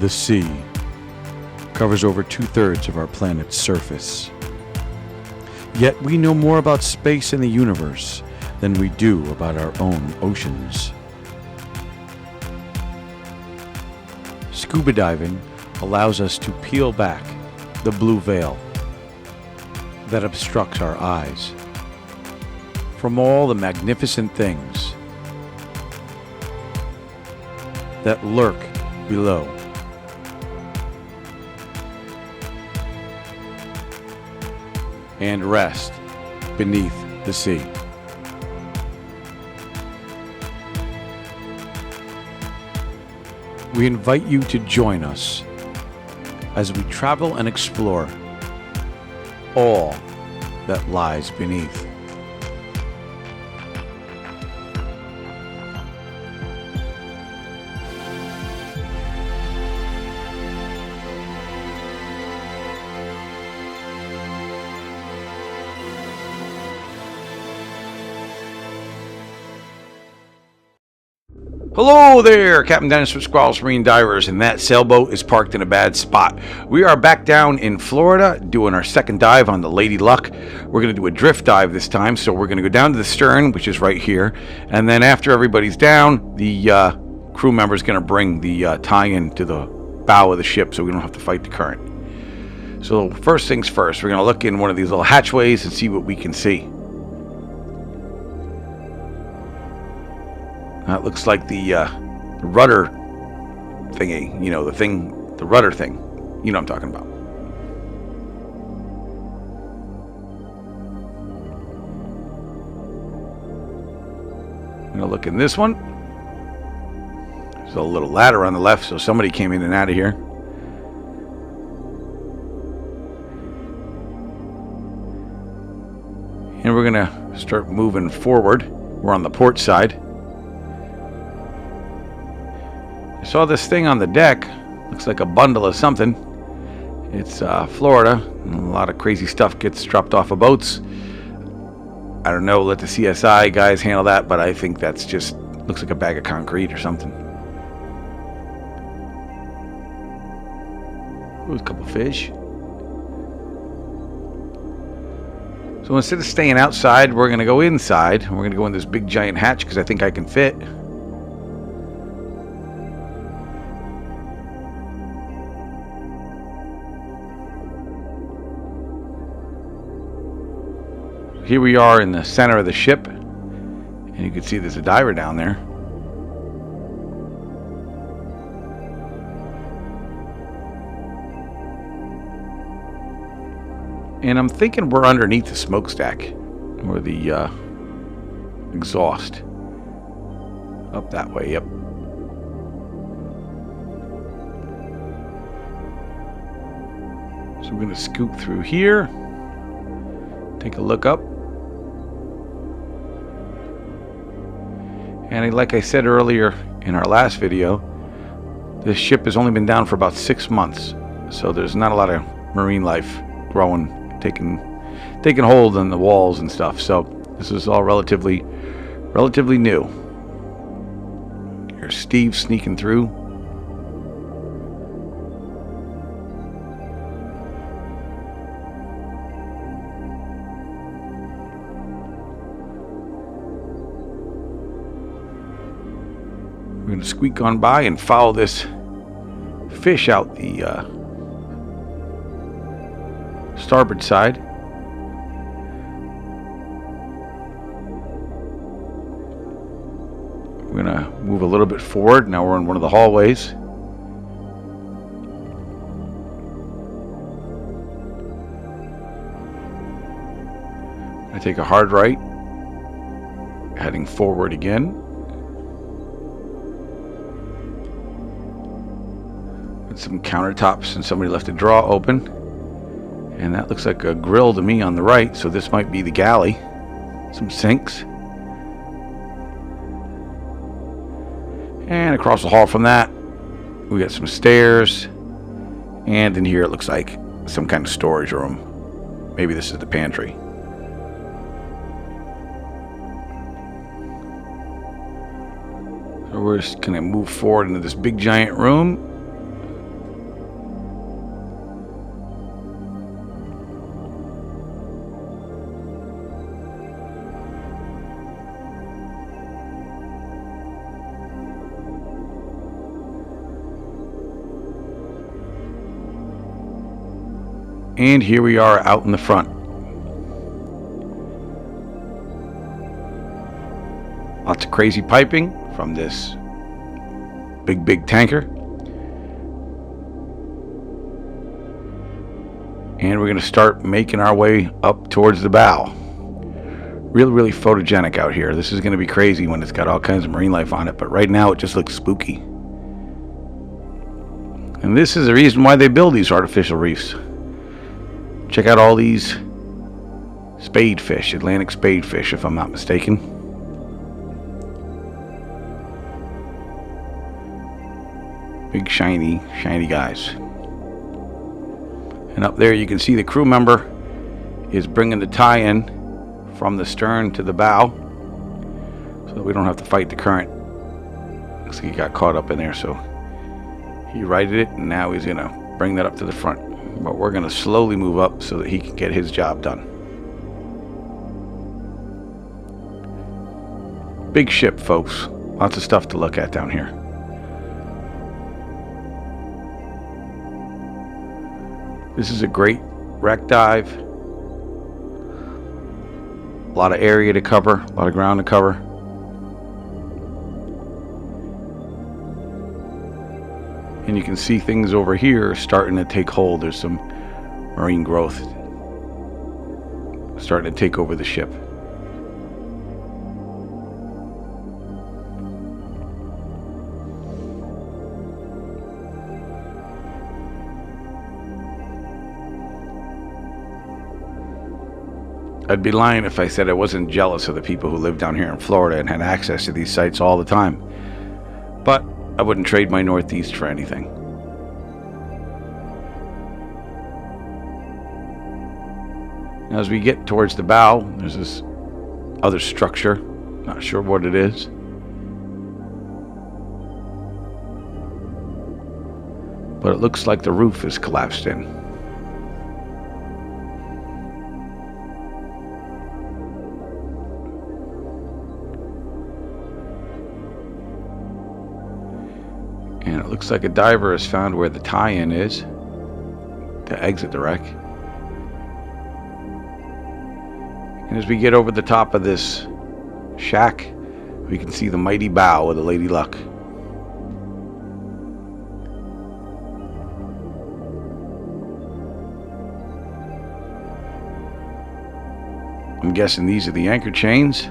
The sea covers over 2/3 of our planet's surface. Yet we know more about space and the universe than we do about our own oceans. Scuba diving allows us to peel back the blue veil that obstructs our eyes from all the magnificent things that lurk below. And rest beneath the sea. We invite you to join us as we travel and explore all that lies beneath. Hello there, Captain Dennis with Squalus Marine Divers, and that sailboat is parked in a bad spot. We are back down in Florida doing our second dive on the Lady Luck. We're going to do a drift dive this time, so we're going to go down to the stern, which is right here, and then after everybody's down, the crew member is going to bring the tie-in to the bow of the ship so we don't have to fight the current. So first things first, we're going to look in one of these little hatchways and see what we can see. That looks like the rudder thingy, the rudder thing. You know what I'm talking about. I'm going to look in this one. There's a little ladder on the left, so somebody came in and out of here. And we're going to start moving forward. We're on the port side. I saw this thing on the deck. Looks like a bundle of something. It's Florida. A lot of crazy stuff gets dropped off of boats. I don't know, let the CSI guys handle that, but I think that's just looks like a bag of concrete or something. Ooh, a couple fish. So instead of staying outside, we're going to go inside. We're going to go in this big giant hatch because I think I can fit. Here we are in the center of the ship, and you can see there's a diver down there. And I'm thinking we're underneath the smokestack, or the exhaust. Up that way, yep. So we're going to scoot through here, take a look up. And like I said earlier in our last video, this ship has only been down for about 6 months. So there's not a lot of marine life growing, taking hold on the walls and stuff. So this is all relatively new. Here's Steve sneaking through. We're going to squeak on by and follow this fish out the starboard side. We're going to move a little bit forward. Now we're in one of the hallways. I take a hard right, heading forward again. Some countertops, and somebody left a drawer open, and that looks like a grill to me on the right, so this might be the galley. Some sinks, and across the hall from that we got some stairs, and in here it looks like some kind of storage room. Maybe this is the pantry. So we're just gonna move forward into this big giant room. And here we are out in the front. Lots of crazy piping from this big tanker. And we're going to start making our way up towards the bow. Really photogenic out here. This is going to be crazy when it's got all kinds of marine life on it, but right now it just looks spooky. And this is the reason why they build these artificial reefs. Check out all these spadefish, Atlantic spadefish, if I'm not mistaken. Big shiny guys. And up there you can see the crew member is bringing the tie-in from the stern to the bow, so that we don't have to fight the current. Looks like he got caught up in there, so he righted it, and now he's gonna bring that up to the front. But we're gonna slowly move up so that he can get his job done. Big ship, folks. Lots of stuff to look at down here. This is a great wreck dive. A lot of area to cover, a lot of ground to cover. And you can see things over here starting to take hold. There's some marine growth starting to take over the ship. I'd be lying if I said I wasn't jealous of the people who live down here in Florida and had access to these sites all the time. But I wouldn't trade my Northeast for anything. Now, as we get towards the bow, there's this other structure. Not sure what it is. But it looks like the roof is collapsed in. And it looks like a diver has found where the tie-in is to exit the wreck. And as we get over the top of this shack, we can see the mighty bow of the Lady Luck. I'm guessing these are the anchor chains.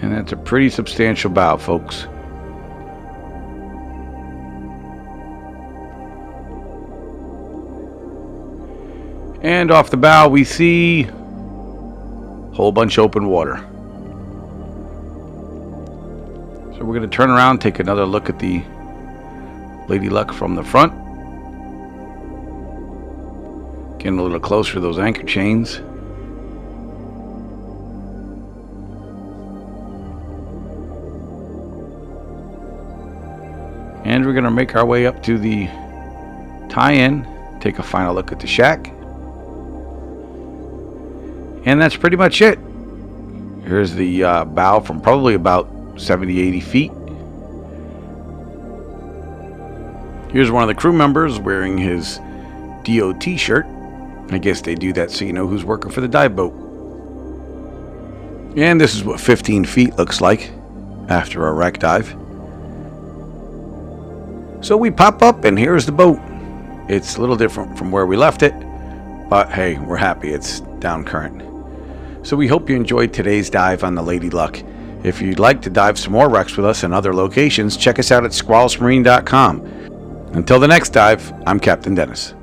And that's a pretty substantial bow, folks. And off the bow we see a whole bunch of open water. So we're going to turn around, take another look at the Lady Luck from the front. Getting a little closer to those anchor chains. And we're going to make our way up to the tie-in, take a final look at the shack. And that's pretty much it. Here's the bow from probably about 70-80 feet. Here's one of the crew members wearing his DOT shirt. I guess they do that so you know who's working for the dive boat. And this is what 15 feet looks like after a wreck dive. So we pop up and here's the boat. It's a little different from where we left it, but hey, we're happy it's down current. So we hope you enjoyed today's dive on the Lady Luck. If you'd like to dive some more wrecks with us in other locations, check us out at squalusmarine.com. Until the next dive, I'm Captain Dennis.